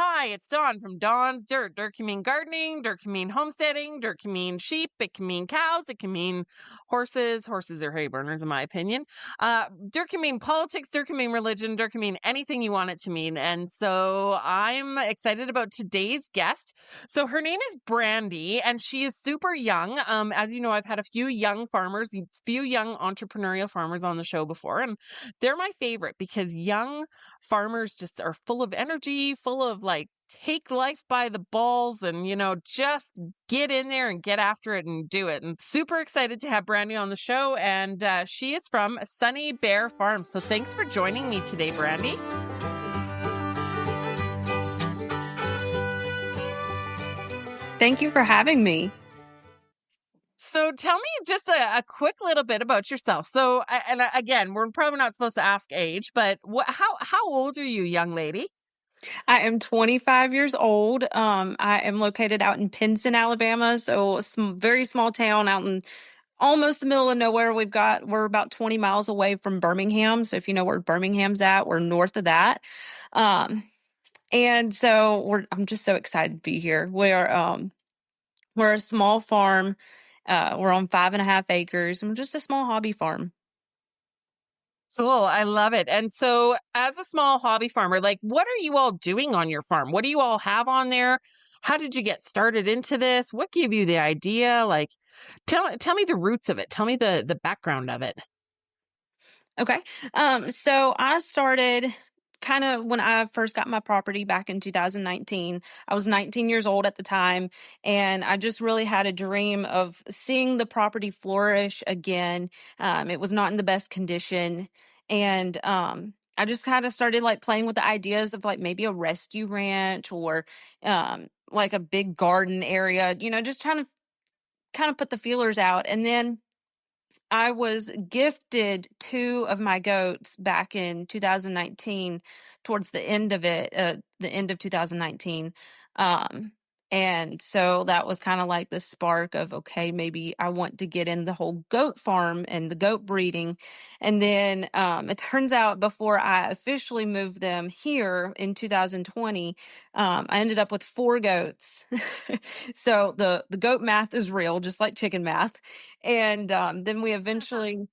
Hi, it's Dawn from Dawn's Dirt. Dirt can mean gardening, dirt can mean homesteading, dirt can mean sheep, it can mean cows, it can mean horses. Horses are hay burners, in my opinion. Dirt can mean politics, dirt can mean religion, dirt can mean anything you want it to mean. And so I'm excited about today's guest. So her name is Brandie, and she is super young. As you know, I've had a few young farmers, a few young entrepreneurial farmers on the show before, and they're my favorite because young farmers just are full of energy, full of like take life by the balls and, just get in there and get after it and do it. And super excited to have Brandie on the show. And she is from Suni Bear Farms. So thanks for joining me today, Brandie. Thank you for having me. So tell me just a quick little bit about yourself. So, again, we're probably not supposed to ask age, but how old are you, young lady? I am 25 years old. I am located out in Pinson, Alabama, so a very small town out in almost the middle of nowhere. We're about 20 miles away from Birmingham. So if you know where Birmingham's at, we're north of that. Um, and so I'm just so excited to be here. We're a small farm. We're on 5.5 acres, and we're just a small hobby farm. Cool. I love it. And so as a small hobby farmer, like what are you all doing on your farm? What do you all have on there? How did you get started into this? What gave you the idea? Like tell me the roots of it. Tell me the background of it. Okay. So I started kind of when I first got my property back in 2019. I was 19 years old at the time, and I just really had a dream of seeing the property flourish again. It was not in the best condition. And I just kind of started like playing with the ideas of like maybe a rescue ranch or like a big garden area, just trying to kind of put the feelers out. And then I was gifted two of my goats back in 2019, towards the end of it, the end of 2019. Um, and so that was kind of like the spark of, okay, maybe I want to get in the whole goat farm and the goat breeding. And then it turns out before I officially moved them here in 2020, I ended up with 4 goats. So the goat math is real, just like chicken math. And then we eventually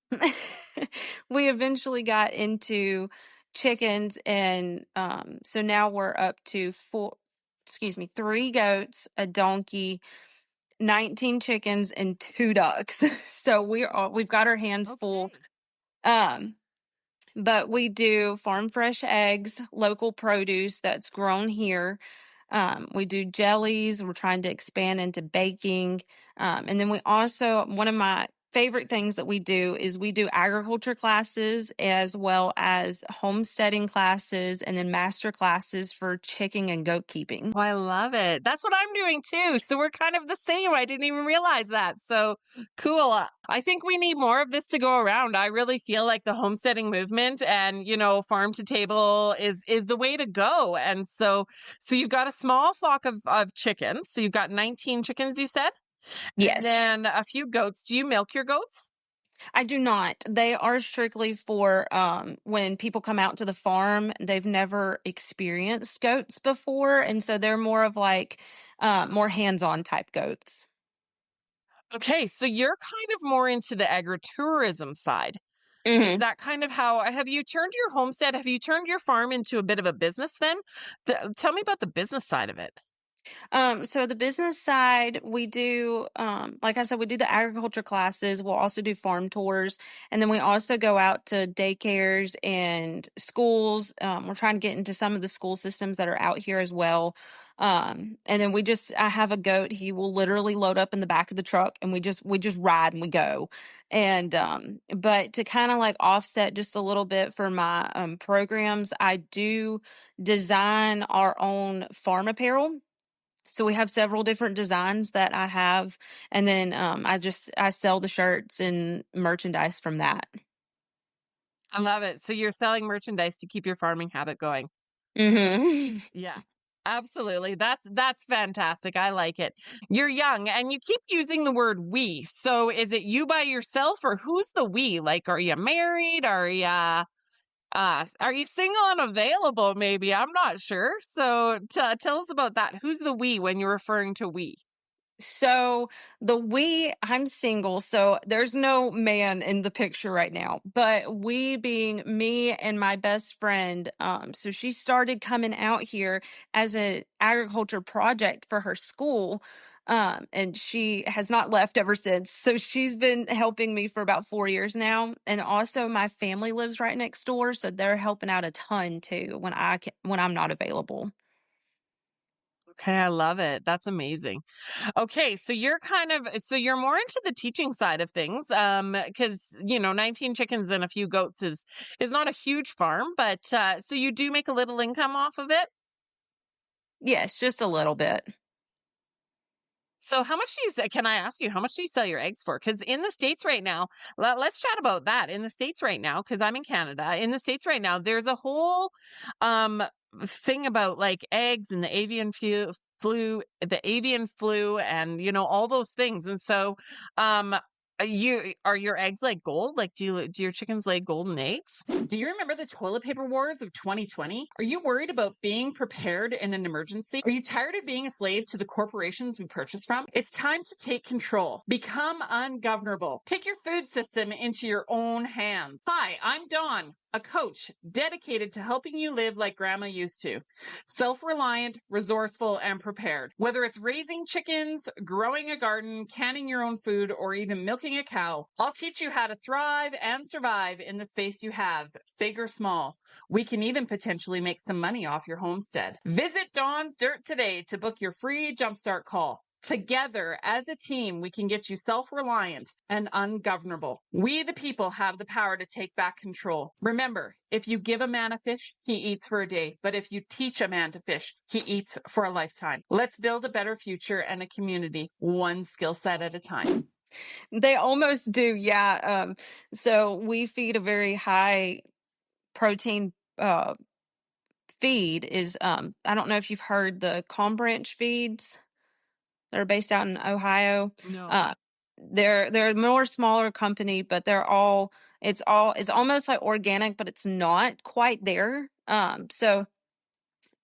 got into chickens, and so now we're up to 3 goats, a donkey, 19 chickens, and 2 ducks. So we've got our hands full. Um, but we do farm fresh eggs, local produce that's grown here. We do jellies. We're trying to expand into baking. And then we also, one of my favorite things that we do is we do agriculture classes as well as homesteading classes and then master classes for chicken and goat keeping. Oh, I love it. That's what I'm doing too. So we're kind of the same. I didn't even realize that. So cool. I think we need more of this to go around. I really feel like the homesteading movement and, farm to table is the way to go. And so you've got a small flock of chickens. So you've got 19 chickens, you said? And Yes. then a few goats. Do you milk your goats? I do not. They are strictly for when people come out to the farm. They've never experienced goats before, and so they're more of like more hands-on type goats. Okay, so you're kind of more into the agritourism side. Is hmm that kind of how have you turned your homestead? Have you turned your farm into a bit of a business then? Tell me about the business side of it. So the business side, we do, like I said, we do the agriculture classes. We'll also do farm tours, and then we also go out to daycares and schools. We're trying to get into some of the school systems that are out here as well. And then I have a goat. He will literally load up in the back of the truck, and we just ride and we go. And but to kind of like offset just a little bit for my programs, I do design our own farm apparel. So we have several different designs that I have, and then I sell the shirts and merchandise from that. I love it. So you're selling merchandise to keep your farming habit going. hmm Yeah. Absolutely. That's fantastic. I like it. You're young and you keep using the word we. So is it you by yourself or who's the we? Like are you married? Are you single and available? Maybe I'm not sure. So tell us about that. Who's the we when you're referring to we? So I'm single, so there's no man in the picture right now. But we being me and my best friend, so she started coming out here as an agriculture project for her school. And she has not left ever since. So she's been helping me for about 4 years now. And also my family lives right next door, so they're helping out a ton too when I'm not available. Okay, I love it. That's amazing. Okay, so you're more into the teaching side of things, because 19 chickens and a few goats is not a huge farm, but so you do make a little income off of it. Yes, just a little bit. So how much do you say? Can I ask you how much do you sell your eggs for? Because in the States right now, let's chat about that. In the States right now, because I'm in Canada, in the States right now, there's a whole um thing about like eggs and the avian flu, and all those things. And so, are your eggs like gold? Like, do your chickens lay golden eggs? Do you remember the toilet paper wars of 2020? Are you worried about being prepared in an emergency? Are you tired of being a slave to the corporations we purchase from? It's time to take control. Become ungovernable. Take your food system into your own hands. Hi, I'm Dawn, a coach dedicated to helping you live like grandma used to. Self-reliant, resourceful, and prepared. Whether it's raising chickens, growing a garden, canning your own food, or even milking a cow, I'll teach you how to thrive and survive in the space you have, big or small. We can even potentially make some money off your homestead. Visit Dawn's Dirt today to book your free jumpstart call. Together, as a team, we can get you self-reliant and ungovernable. We, the people, have the power to take back control. Remember, if you give a man a fish, he eats for a day. But if you teach a man to fish, he eats for a lifetime. Let's build a better future and a community, one skill set at a time. They almost do, yeah. So we feed a very high protein feed. Is I don't know if you've heard the Calm Branch feeds that are based out in Ohio. No. Uh, they're a more smaller company, but it's almost like organic, but it's not quite there. So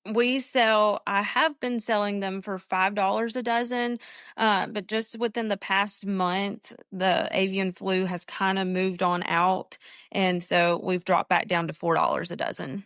I have been selling them for $5 a dozen, but just within the past month, the avian flu has kind of moved on out. And so we've dropped back down to $4 a dozen.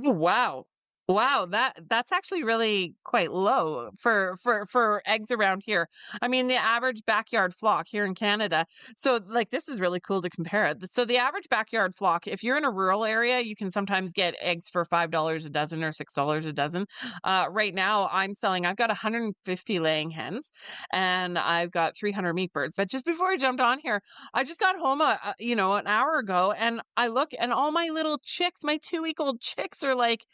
Oh, wow. Wow, that's actually really quite low for eggs around here. I mean, the average backyard flock here in Canada. So like this is really cool to compare it. So the average backyard flock, if you're in a rural area, you can sometimes get eggs for $5 a dozen or $6 a dozen. Right now I've got 150 laying hens and I've got 300 meat birds. But just before I jumped on here, I just got home an hour ago, and I look and all my little chicks, my 2-week-old chicks are like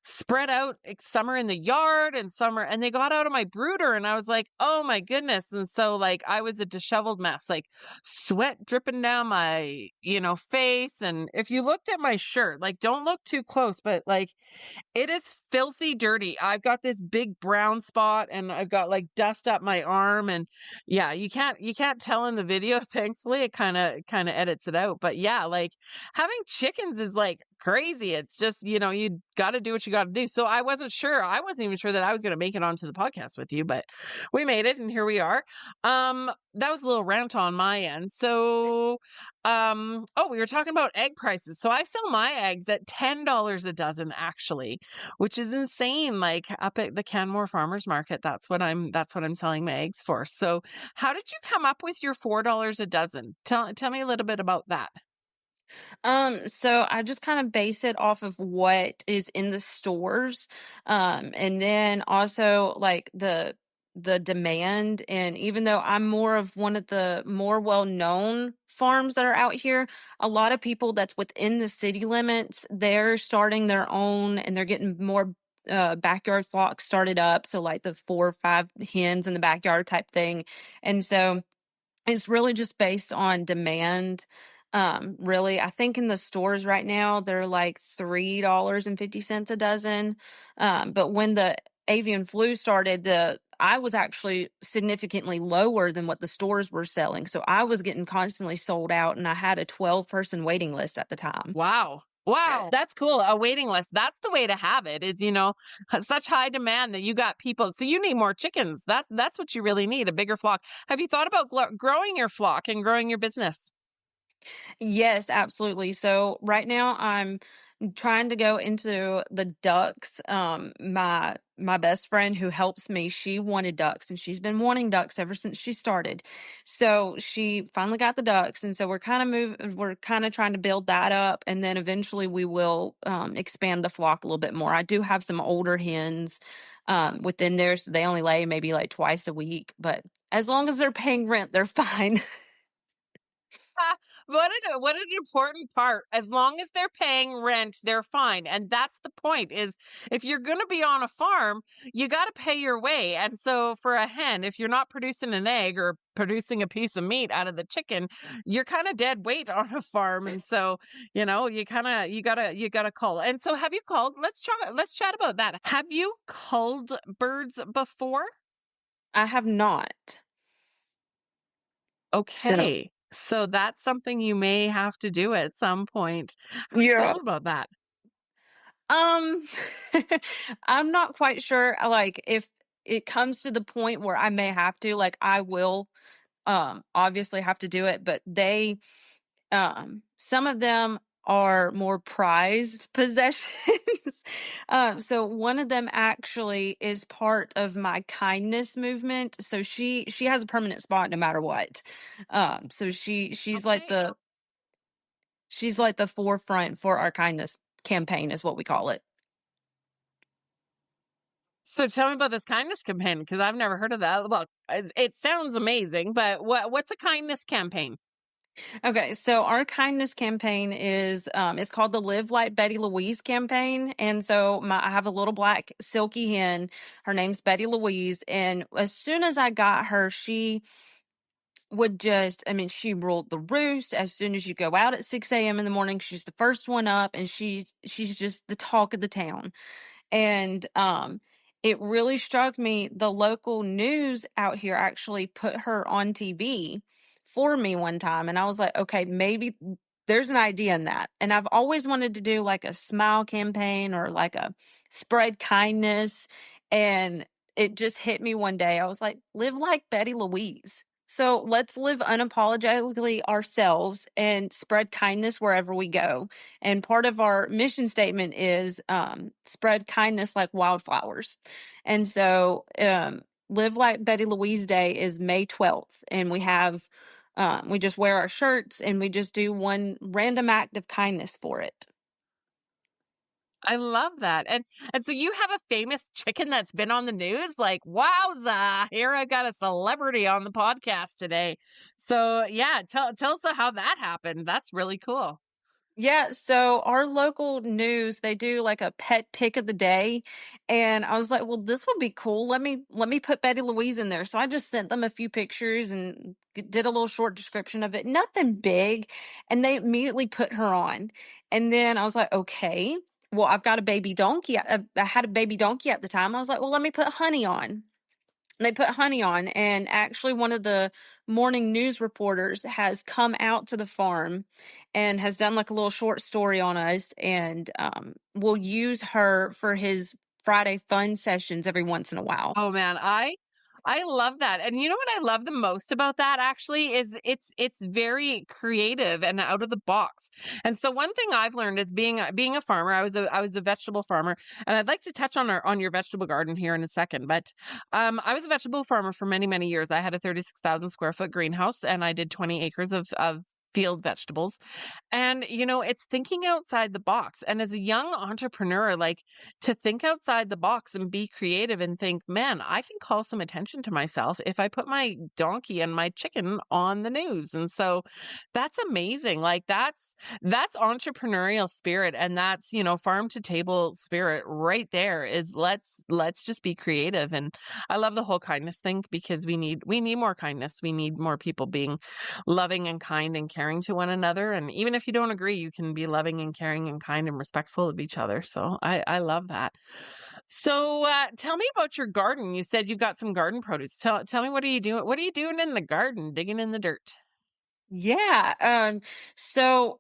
spread out. Some are in the yard and some are, and they got out of my brooder, and I was like, oh my goodness. And so like I was a disheveled mess, like sweat dripping down my, face. And if you looked at my shirt, like don't look too close, but like it is filthy dirty. I've got this big brown spot and I've got like dust up my arm, and yeah, you can't tell in the video. Thankfully, it kind of edits it out. But yeah, like having chickens is like crazy. It's just, you got to do what you got to do. So I wasn't sure. I wasn't even sure that I was going to make it onto the podcast with you, but we made it and here we are. That was a little rant on my end. So we were talking about egg prices. So I sell my eggs at $10 a dozen actually, which is insane. Like up at the Canmore Farmers Market, that's what I'm selling my eggs for. So how did you come up with your $4 a dozen? Tell me a little bit about that. So I just kind of base it off of what is in the stores. And then also like the demand. And even though I'm more of one of the more well-known farms that are out here, a lot of people that's within the city limits, they're starting their own and they're getting more backyard flocks started up. So like the 4 or 5 hens in the backyard type thing. And so it's really just based on demand. Really, I think in the stores right now, they're like $3.50 a dozen. But when the avian flu started, I was actually significantly lower than what the stores were selling. So I was getting constantly sold out, and I had a 12-person waiting list at the time. Wow. Wow, that's cool. A waiting list. That's the way to have it is, such high demand that you got people. So you need more chickens. That's what you really need, a bigger flock. Have you thought about growing your flock and growing your business? Yes, absolutely. So right now I'm trying to go into the ducks. My best friend who helps me, she wanted ducks and she's been wanting ducks ever since she started. So she finally got the ducks, and so we're kind of trying to build that up, and then eventually we will expand the flock a little bit more. I do have some older hens within there, so they only lay maybe like twice a week, but as long as they're paying rent, they're fine. Ah, what an important part. As long as they're paying rent, they're fine. And that's the point is if you're going to be on a farm, you got to pay your way. And so for a hen, if you're not producing an egg or producing a piece of meat out of the chicken, you're kind of dead weight on a farm. And so, you gotta cull. And so have you culled? Let's chat about that. Have you culled birds before? I have not. So Okay. So that's something you may have to do at some point. How do you yeah. feel about that? Um, I'm not quite sure. Like, if it comes to the point where I may have to, like, I will, obviously have to do it. But some of them are more prized possessions. So one of them actually is part of my kindness movement. So she has a permanent spot no matter what. So Okay. she's like the forefront for our kindness campaign, is what we call it. So tell me about this kindness campaign because I've never heard of that. Well, it sounds amazing, but what's a kindness campaign? Okay, so our kindness campaign is it's called the Live Like Betty Louise campaign. And so I have a little black silky hen. Her name's Betty Louise, and as soon as I got her, she would just, I mean, she ruled the roost. As soon as you go out at 6 a.m. in the morning, she's the first one up, and she's just the talk of the town. And it really struck me. The local news out here actually put her on TV for me one time. And I was like, okay, maybe there's an idea in that. And I've always wanted to do like a smile campaign or like a spread kindness. And it just hit me one day. I was like, live like Betty Louise. So let's live unapologetically ourselves and spread kindness wherever we go. And part of our mission statement is spread kindness like wildflowers. And so Live Like Betty Louise Day is May 12th. And we just wear our shirts and we just do one random act of kindness for it. I love that. And so you have a famous chicken that's been on the news? Like, wowza, here I got a celebrity on the podcast today. So yeah, tell us how that happened. That's really cool. Yeah, so our local news, they do like a pet pick of the day, and I was like, "Well, this would be cool. Let me put Betty Louise in there." So I just sent them a few pictures and did a little short description of it. Nothing big, and they immediately put her on. And then I was like, "Okay, well, I've got a baby donkey. I had a baby donkey at the time. I was like, "Well, let me put Honey on." They put Honey on, and actually one of the morning news reporters has come out to the farm and has done like a little short story on us, and will use her for his Friday fun sessions every once in a while. Oh man, I love that. And you know what I love the most about that actually is it's very creative and out of the box. And so one thing I've learned is being a farmer, I was a vegetable farmer, and I'd like to touch on your vegetable garden here in a second. But I was a vegetable farmer for many, many years. I had a 36,000 square foot greenhouse and I did 20 acres of field vegetables. And, it's thinking outside the box. And as a young entrepreneur, like to think outside the box and be creative and think, man, I can call some attention to myself if I put my donkey and my chicken on the news. And so that's amazing. Like that's entrepreneurial spirit. And that's, farm to table spirit right there is let's just be creative. And I love the whole kindness thing because we need more kindness. We need more people being loving and kind and caring to one another. And even if you don't agree, you can be loving and caring and kind and respectful of each other. So I love that. So, tell me about your garden. You said you've got some garden produce. Tell me, what are you doing? What are you doing in the garden, digging in the dirt? Yeah. So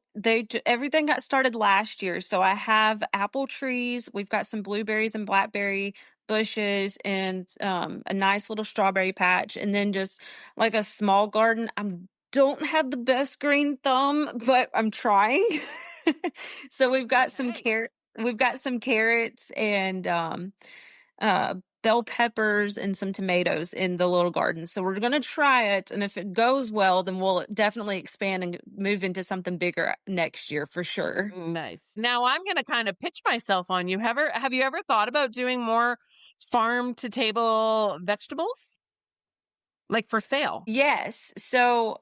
everything got started last year. So I have apple trees. We've got some blueberries and blackberry bushes and a nice little strawberry patch, and then just like a small garden. I don't have the best green thumb, but I'm trying. So Okay. we've got some carrots and uh, bell peppers and some tomatoes in the little garden. So we're going to try it. And if it goes well, then we'll definitely expand and move into something bigger next year for sure. Nice. Now I'm going to kind of pitch myself on you. Have you ever thought about doing more farm to table vegetables, like for sale? Yes. So,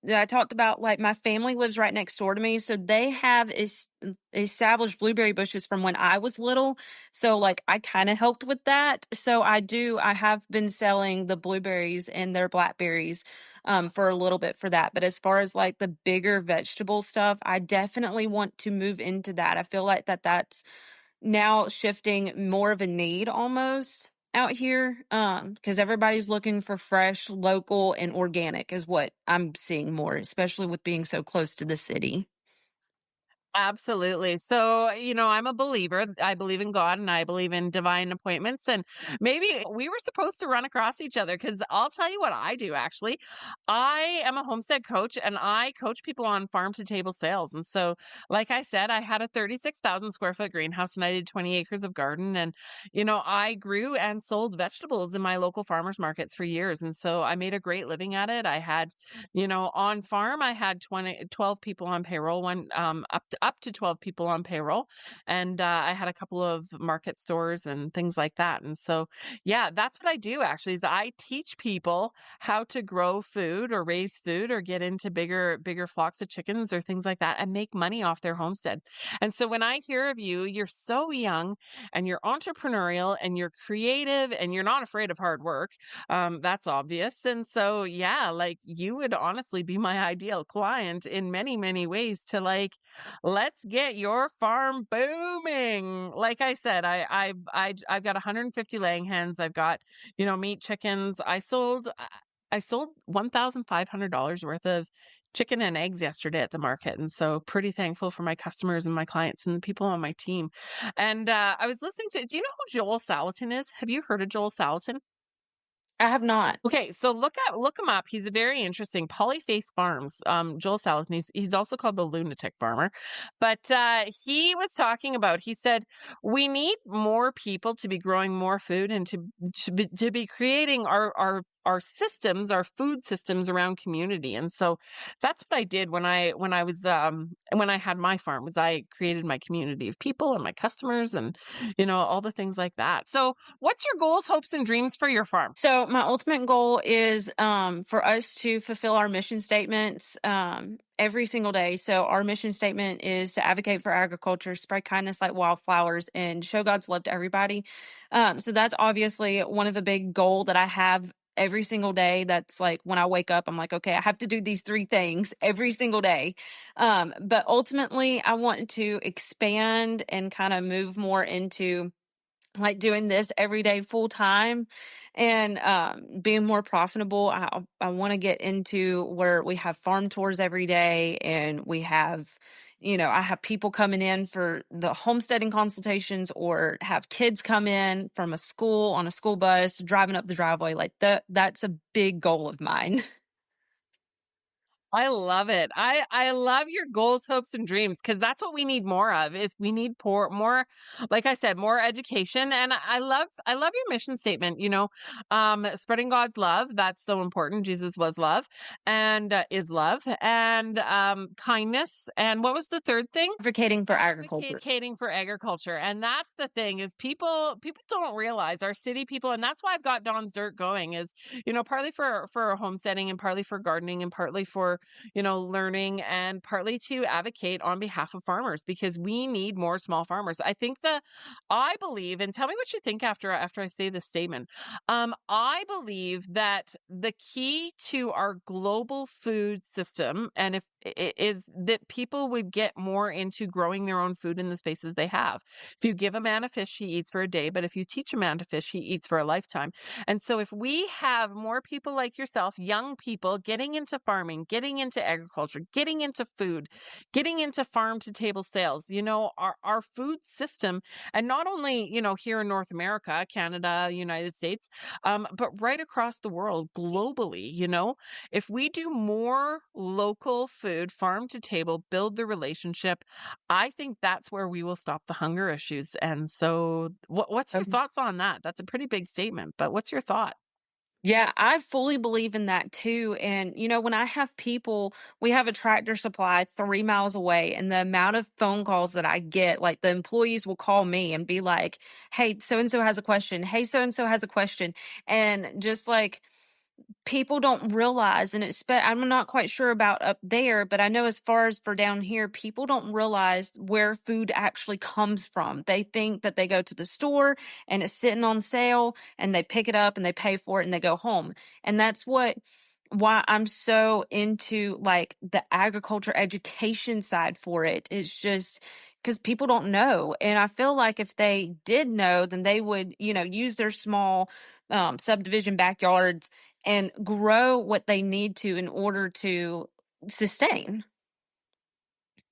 I talked about like my family lives right next door to me. So they have established blueberry bushes from when I was little. So, like, I kind of helped with that. So, I have been selling the blueberries and their blackberries for a little bit for that. But as far as like the bigger vegetable stuff, I definitely want to move into that. I feel like that's now shifting more of a need almost out here because everybody's looking for fresh, local, and organic is what I'm seeing more, especially with being so close to the city. Absolutely. So, I'm a believer. I believe in God and I believe in divine appointments. And maybe we were supposed to run across each other because I'll tell you what I do actually. I am a homestead coach and I coach people on farm to table sales. And so, like I said, I had a 36,000 square foot greenhouse and I did 20 acres of garden. And, I grew and sold vegetables in my local farmers markets for years. And so I made a great living at it. I had on farm, I had 12 people on payroll, up to 12 people on payroll. And I had a couple of market stores and things like that. And so, yeah, that's what I do actually is I teach people how to grow food or raise food or get into bigger flocks of chickens or things like that and make money off their homestead. And so when I hear of you, you're so young and you're entrepreneurial and you're creative and you're not afraid of hard work. That's obvious. And so, yeah, like you would honestly be my ideal client in many, many ways to like, let's get your farm booming. Like I said, I've got 150 laying hens. I've got, meat chickens. I sold $1,500 worth of chicken and eggs yesterday at the market. And so pretty thankful for my customers and my clients and the people on my team. And I was listening do you know who Joel Salatin is? Have you heard of Joel Salatin? I have not. Okay, so look him up. He's a very interesting Polyface Farms. Joel Salatin. He's also called the Lunatic Farmer, but he was talking about. He said we need more people to be growing more food and to be creating our systems, our food systems around community. And so that's what I did when I had my farm. Was I created my community of people and my customers and all the things like that. So what's your goals, hopes, and dreams for your farm? So my ultimate goal is for us to fulfill our mission statements every single day. So our mission statement is to advocate for agriculture, spread kindness like wildflowers, and show God's love to everybody. So that's obviously one of the big goal that I have every single day. That's like when I wake up, I'm like, okay, I have to do these three things every single day. But ultimately, I want to expand and kind of move more into like doing this every day full time and being more profitable. I want to get into where we have farm tours every day and we have I have people coming in for the homesteading consultations or have kids come in from a school on a school bus driving up the driveway like that's a big goal of mine. I love it. I love your goals, hopes, and dreams because that's what we need more of. Is we need more, like I said, more education. And I love your mission statement. Spreading God's love. That's so important. Jesus was love, and is love, and kindness. And what was the third thing? Advocating for agriculture. Advocating for agriculture. And that's the thing is people don't realize our city people, and that's why I've got Don's Dirt going is, partly for homesteading and partly for gardening and partly for, learning and partly to advocate on behalf of farmers because we need more small farmers. I believe, and tell me what you think after I say this statement. I believe that the key to our global food system, and is that people would get more into growing their own food in the spaces they have. If you give a man a fish, he eats for a day, but if you teach a man to fish, he eats for a lifetime. And so if we have more people like yourself, young people getting into farming, getting into agriculture, getting into food, getting into farm to table sales, our food system, and not only, here in North America, Canada, United States, but right across the world, globally, if we do more local food, farm to table, build the relationship, I think that's where we will stop the hunger issues. And so, what's your thoughts on that? That's a pretty big statement, but what's your thought? Yeah, I fully believe in that too. And, when I have people, we have a tractor supply 3 miles away, and the amount of phone calls that I get, like the employees will call me and be like, hey, so and so has a question. Hey, so and so has a question. And just like, people don't realize, and I'm not quite sure about up there, but I know as far as for down here, people don't realize where food actually comes from. They think that they go to the store and it's sitting on sale and they pick it up and they pay for it and they go home. And that's why I'm so into like the agriculture education side for it. It's just because people don't know. And I feel like if they did know, then they would, use their small subdivision backyards and grow what they need to in order to sustain.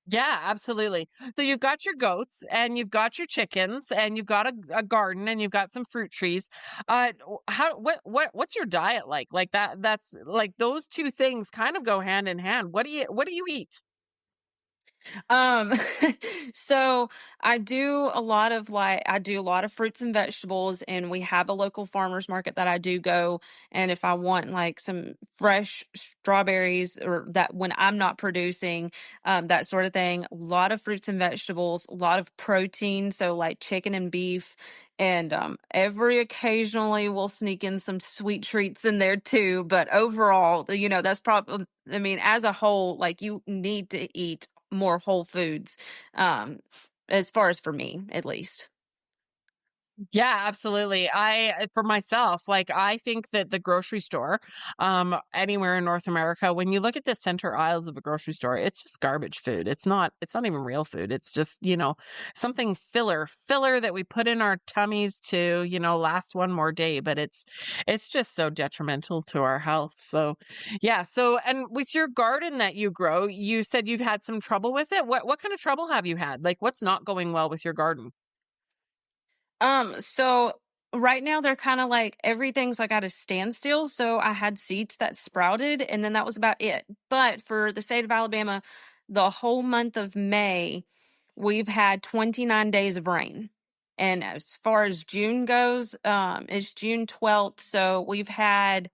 Yeah, absolutely. So you've got your goats and you've got your chickens and you've got a garden and you've got some fruit trees. How what's your diet like? Like that's like those two things kind of go hand in hand. What do you eat? Um, so I do a lot of fruits and vegetables, and we have a local farmers market that I do go. And if I want like some fresh strawberries or that when I'm not producing, that sort of thing, a lot of fruits and vegetables, a lot of protein. So like chicken and beef. And every occasionally we'll sneak in some sweet treats in there too. But overall, that's probably, I mean, as a whole, like you need to eat more whole foods, um, as far as for me, at least. Yeah, absolutely. For myself, like I think that the grocery store, anywhere in North America, when you look at the center aisles of a grocery store, it's just garbage food. It's not even real food. It's just, something filler that we put in our tummies to, last one more day, but it's just so detrimental to our health. So, yeah. So, and with your garden that you grow, you said you've had some trouble with it. What kind of trouble have you had? Like what's not going well with your garden? So right now they're kind of like everything's like at a standstill. So I had seeds that sprouted and then that was about it. But for the state of Alabama, the whole month of May, we've had 29 days of rain. And as far as June goes, it's June 12th. So we've had,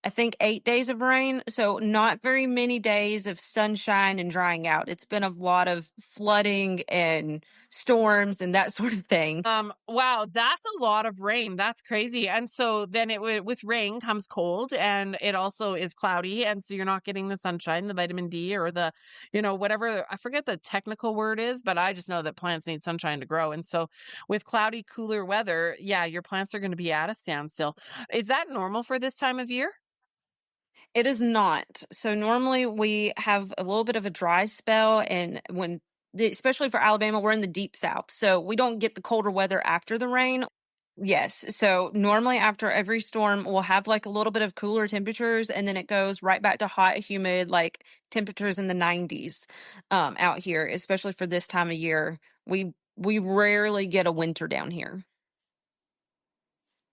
I think, 8 days of rain. So not very many days of sunshine and drying out. It's been a lot of flooding and storms and that sort of thing. Wow, that's a lot of rain. That's crazy. And so then with rain comes cold and it also is cloudy. And so you're not getting the sunshine, the vitamin D or the, whatever, I forget the technical word is, but I just know that plants need sunshine to grow. And so with cloudy, cooler weather, yeah, your plants are going to be at a standstill. Is that normal for this time of year? It is not. So normally we have a little bit of a dry spell, and especially for Alabama, we're in the deep south. So we don't get the colder weather after the rain. Yes. So normally after every storm, we'll have like a little bit of cooler temperatures and then it goes right back to hot, humid, like temperatures in the 90s out here, especially for this time of year. We rarely get a winter down here.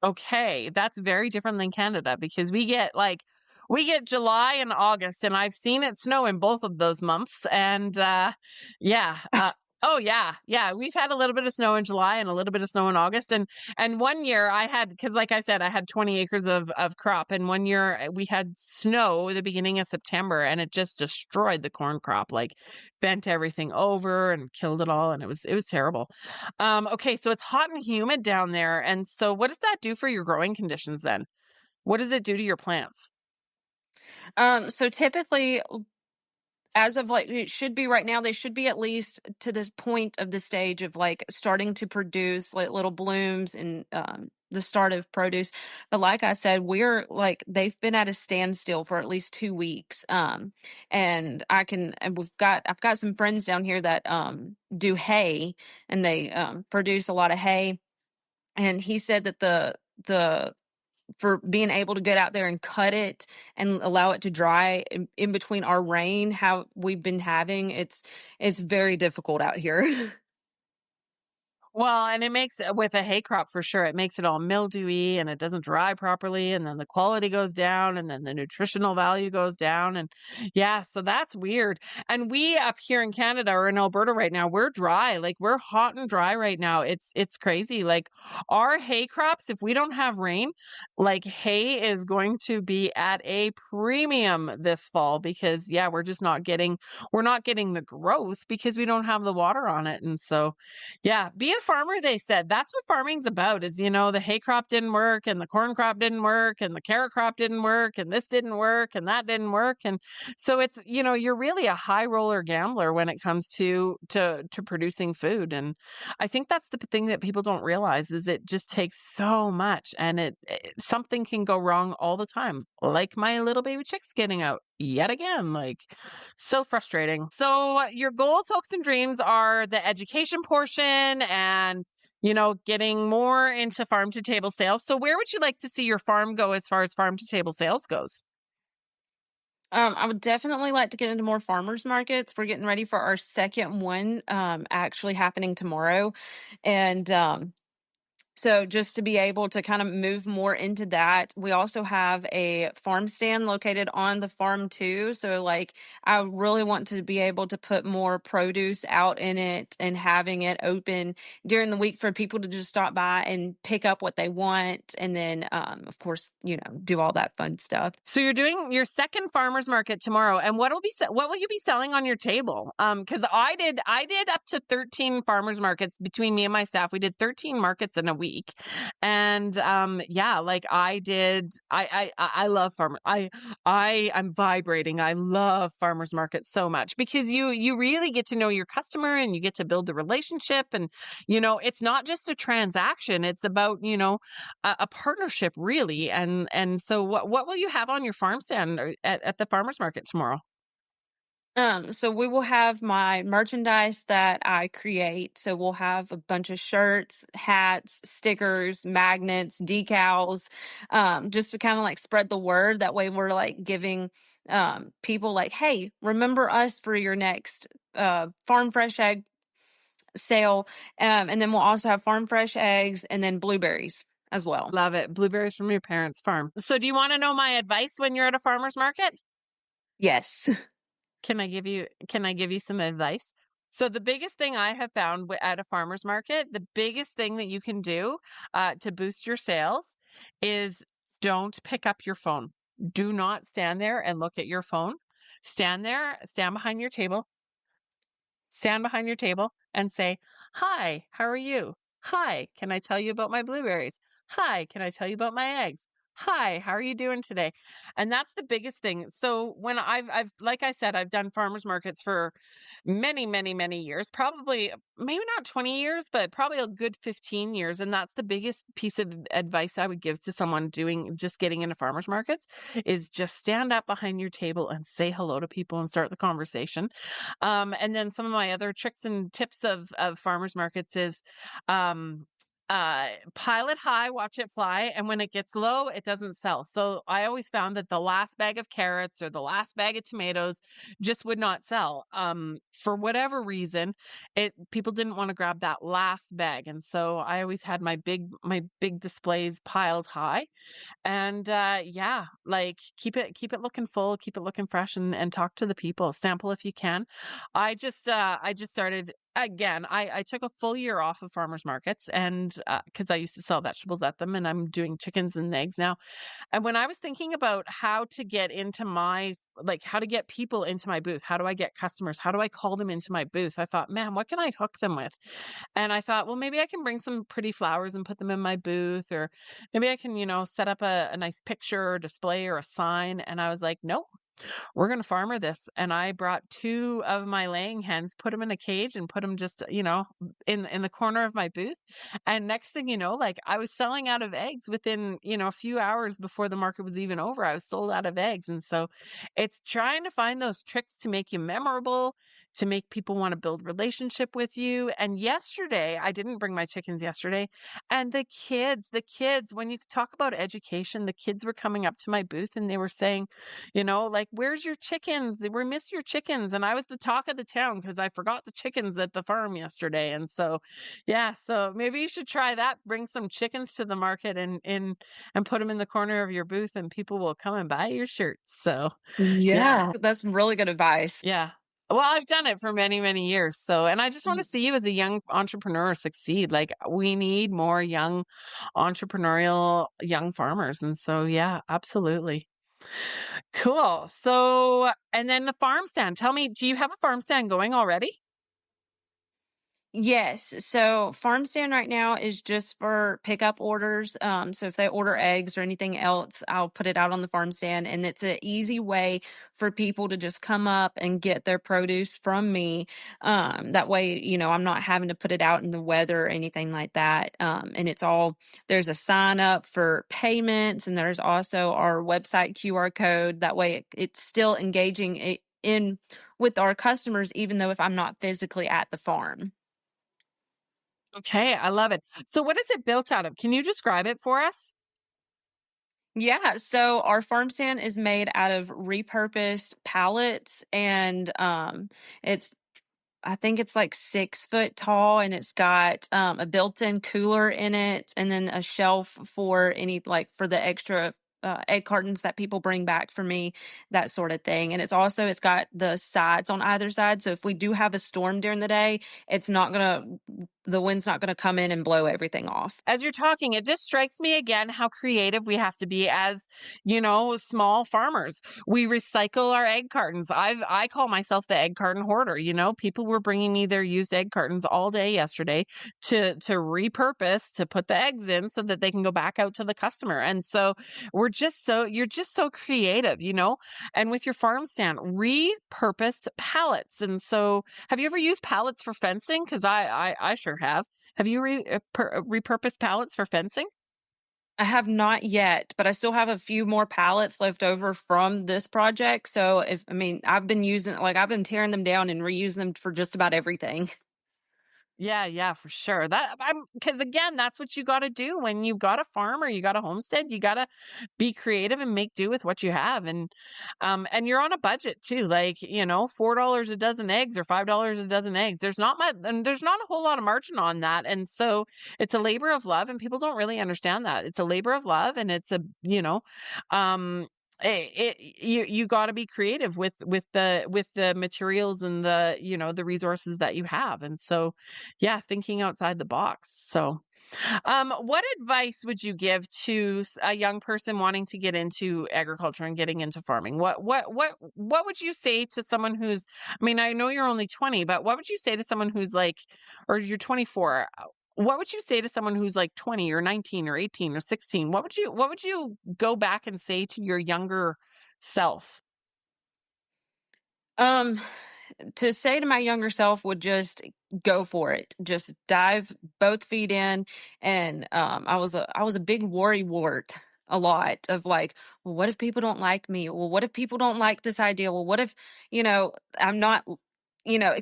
Okay, that's very different than Canada because we get July and August and I've seen it snow in both of those months and yeah, oh yeah. Yeah, we've had a little bit of snow in July and a little bit of snow in August and one year I had cuz like I said I had 20 acres of crop and one year we had snow the beginning of September and it just destroyed the corn crop like bent everything over and killed it all and it was terrible. Okay, so it's hot and humid down there. And so what does that do for your growing conditions then? What does it do to your plants? So typically as of like it should be right now, they should be at least to this point of the stage of like starting to produce like little blooms and the start of produce. But like I said, we're like they've been at a standstill for at least 2 weeks. And I've got some friends down here that do hay, and they produce a lot of hay. And he said that the for being able to get out there and cut it and allow it to dry in between our rain, how we've been having, it's very difficult out here. Well, and it makes with a hay crop for sure, it makes it all mildewy and it doesn't dry properly. And then the quality goes down and then the nutritional value goes down. And yeah, so that's weird. And we up here in Canada or in Alberta right now, we're dry. Like we're hot and dry right now. It's crazy. Like our hay crops, if we don't have rain, like hay is going to be at a premium this fall because yeah, we're not getting the growth because we don't have the water on it. And so yeah, be a farmer, they said. That's what farming's about is, the hay crop didn't work and the corn crop didn't work and the carrot crop didn't work and this didn't work and that didn't work. And so it's, you're really a high roller gambler when it comes to producing food. And I think that's the thing that people don't realize is it just takes so much and something can go wrong all the time. Like my little baby chicks getting out yet again, like so frustrating. So your goals, hopes, and dreams are the education portion and, getting more into farm to table sales. So where would you like to see your farm go as far as farm to table sales goes? I would definitely like to get into more farmers markets. We're getting ready for our second one, actually happening tomorrow. And so just to be able to kind of move more into that, we also have a farm stand located on the farm too. So like I really want to be able to put more produce out in it and having it open during the week for people to just stop by and pick up what they want. And then, of course, do all that fun stuff. So you're doing your second farmers market tomorrow, and what will you be selling on your table? Because I did up to 13 farmers markets between me and my staff. We did 13 markets in a week, and yeah, like I did. I love farmer. I'm vibrating. I love farmers markets so much because you really get to know your customer and you get to build the relationship, and it's not just a transaction. It's about a partnership really, and so what will you have on your farm stand or at the farmers market tomorrow? So we will have my merchandise that I create. So we'll have a bunch of shirts, hats, stickers, magnets, decals, just to kind of like spread the word. That way we're like giving people like, hey, remember us for your next farm fresh egg sale. And then we'll also have farm fresh eggs and then blueberries as well. Love it. Blueberries from your parents' farm. So do you want to know my advice when you're at a farmer's market? Yes. Can I give you some advice? So the biggest thing I have found at a farmer's market, the biggest thing that you can do to boost your sales is don't pick up your phone. Do not stand there and look at your phone. Stand behind your table, stand behind your table and say, "Hi, how are you? Hi, can I tell you about my blueberries? Hi, can I tell you about my eggs? Hi, how are you doing today?" And that's the biggest thing. So when I've like I said, I've done farmers markets for many, many, many years, probably maybe not 20 years, but probably a good 15 years. And that's the biggest piece of advice I would give to someone just getting into farmers markets is just stand up behind your table and say hello to people and start the conversation. And then some of my other tricks and tips of farmers markets is um pile it high, watch it fly, and when it gets low, it doesn't sell. So I always found that the last bag of carrots or the last bag of tomatoes just would not sell. For whatever reason, people didn't want to grab that last bag. And so I always had my big displays piled high. And yeah, like keep it looking full, keep it looking fresh and talk to the people. Sample if you can. I just started again. I took a full year off of farmers markets and because I used to sell vegetables at them and I'm doing chickens and eggs now. And when I was thinking about how to get how to get people into my booth, how do I get customers? How do I call them into my booth? I thought, man, what can I hook them with? And I thought, well, maybe I can bring some pretty flowers and put them in my booth, or maybe I can, set up a nice picture or display or a sign. And I was like, nope, we're going to farmer this. And I brought two of my laying hens, put them in a cage and put them just, in the corner of my booth. And next thing you know, like I was selling out of eggs within, a few hours before the market was even over. I was sold out of eggs. And so it's trying to find those tricks to make you memorable, to make people want to build relationship with you. And yesterday, I didn't bring my chickens yesterday. And the kids, when you talk about education, the kids were coming up to my booth and they were saying, like, where's your chickens? We miss your chickens. And I was the talk of the town because I forgot the chickens at the farm yesterday. And so, yeah, so maybe you should try that. Bring some chickens to the market and put them in the corner of your booth and people will come and buy your shirts. So, yeah. Yeah, that's really good advice. Yeah. Well, I've done it for many, many years. So, and I just want to Y- see you as a young entrepreneur succeed. Like, we need more young entrepreneurial young farmers. And so, yeah, absolutely. Cool. So, and then the farm stand. Tell me, do you have a farm stand going already? Yes. So farm stand right now is just for pickup orders. So if they order eggs or anything else, I'll put it out on the farm stand. And it's an easy way for people to just come up and get their produce from me. That way, I'm not having to put it out in the weather or anything like that. And there's a sign up for payments, and there's also our website QR code. That way it's still engaging in with our customers, even though if I'm not physically at the farm. Okay, I love it. So, what is it built out of? Can you describe it for us? Yeah, so our farm stand is made out of repurposed pallets, and it's I think it's like 6 foot tall, and it's got a built-in cooler in it, and then a shelf for for the extra egg cartons that people bring back for me, that sort of thing. And it's got the sides on either side, so if we do have a storm during the day, the wind's not gonna come in and blow everything off. As you're talking, it just strikes me again how creative we have to be as, small farmers. We recycle our egg cartons. I call myself the egg carton hoarder. People were bringing me their used egg cartons all day yesterday to repurpose to put the eggs in so that they can go back out to the customer. And so you're just so creative, And with your farm stand, repurposed pallets. And so, have you ever used pallets for fencing? Because I sure have. Have you repurposed pallets for fencing? I have not yet, but I still have a few more pallets left over from this project. So I've been tearing them down and reusing them for just about everything. Yeah, yeah, for sure. Because again, that's what you got to do when you've got a farm or you got a homestead. You got to be creative and make do with what you have, and you're on a budget too. Like $4 a dozen eggs or $5 a dozen eggs. There's not much, and there's not a whole lot of margin on that, and so it's a labor of love, and people don't really understand that it's a labor of love, and it's um, you got to be creative with the materials and the resources that you have, and so yeah, thinking outside the box. So what advice would you give to a young person wanting to get into agriculture and getting into farming? What would you say to someone who's, I mean, I know you're only 20, but what would you say to someone who's like, or you're 24? What would you say to someone who's like 20 or 19 or 18 or 16? What would you go back and say to your younger self? Um, to say to my younger self would just go for it. Just dive both feet in. And I was a big worry wart a lot of like, well, what if people don't like me? Well, what if people don't like this idea? Well, what if, I'm not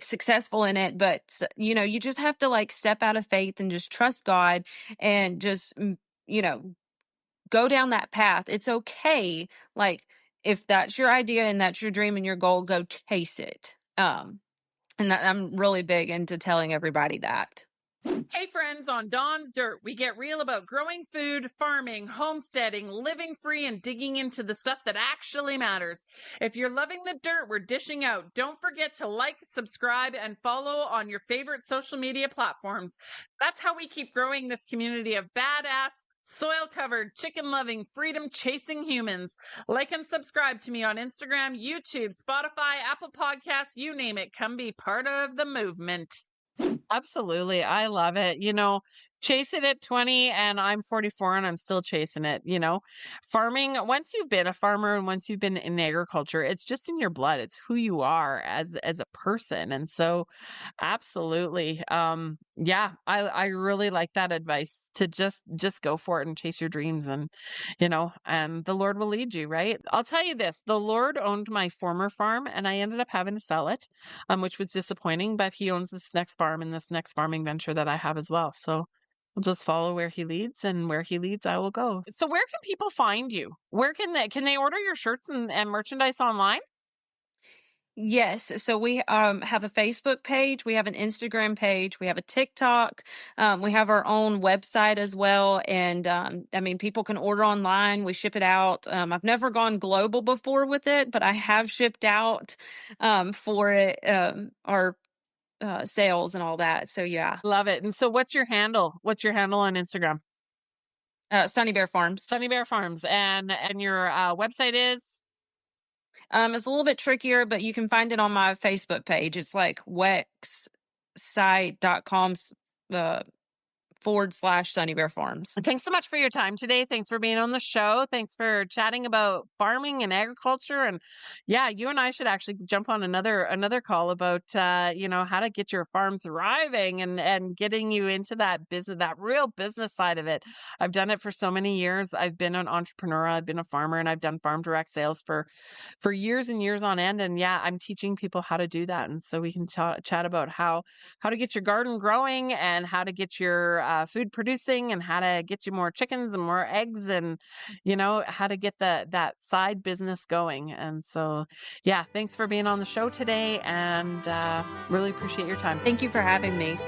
successful in it? But you just have to like step out of faith and just trust God and just you know go down that path. It's okay. Like, if that's your idea and that's your dream and your goal, go chase it. I'm really big into telling everybody that. Hey friends, on Dawn's Dirt, we get real about growing food, farming, homesteading, living free, and digging into the stuff that actually matters. If you're loving the dirt we're dishing out, don't forget to like, subscribe, and follow on your favorite social media platforms. That's how we keep growing this community of badass, soil covered, chicken loving, freedom chasing humans. Like and subscribe to me on Instagram, YouTube, Spotify, Apple Podcasts, you name it. Come be part of the movement. Absolutely. I love it. chase it at 20 and I'm 44 and I'm still chasing it, you know. Farming, once you've been a farmer and once you've been in agriculture, it's just in your blood. It's who you are as a person. And so absolutely. Yeah, I really like that advice to just go for it and chase your dreams and and the Lord will lead you, right? I'll tell you this, the Lord owned my former farm and I ended up having to sell it, which was disappointing, but he owns this next farm and this next farming venture that I have as well. So I'll just follow where he leads, and where he leads, I will go. So where can people find you? Where can they order your shirts and merchandise online? Yes. So we have a Facebook page, we have an Instagram page, we have a TikTok, we have our own website as well. And I mean, people can order online. We ship it out. I've never gone global before with it, but I have shipped out for it, our sales and all that. So yeah, Love it. And so what's your handle? What's your handle on Instagram? Suni Bear Farms. Suni Bear Farms. And your website is? It's a little bit trickier, but you can find it on my Facebook page. It's like wexsite.com /Sunny Bear Farms. Thanks so much for your time today. Thanks for being on the show. Thanks for chatting about farming and agriculture. And yeah, you and I should actually jump on another call about how to get your farm thriving and getting you into that business, that real business side of it. I've done it for so many years. I've been an entrepreneur, I've been a farmer, and I've done farm direct sales for years and years on end. And yeah, I'm teaching people how to do that. And so we can chat about how to get your garden growing and how to get your food producing and how to get you more chickens and more eggs and how to get that side business going. And so yeah, thanks for being on the show today, and really appreciate your time. Thank you for having me.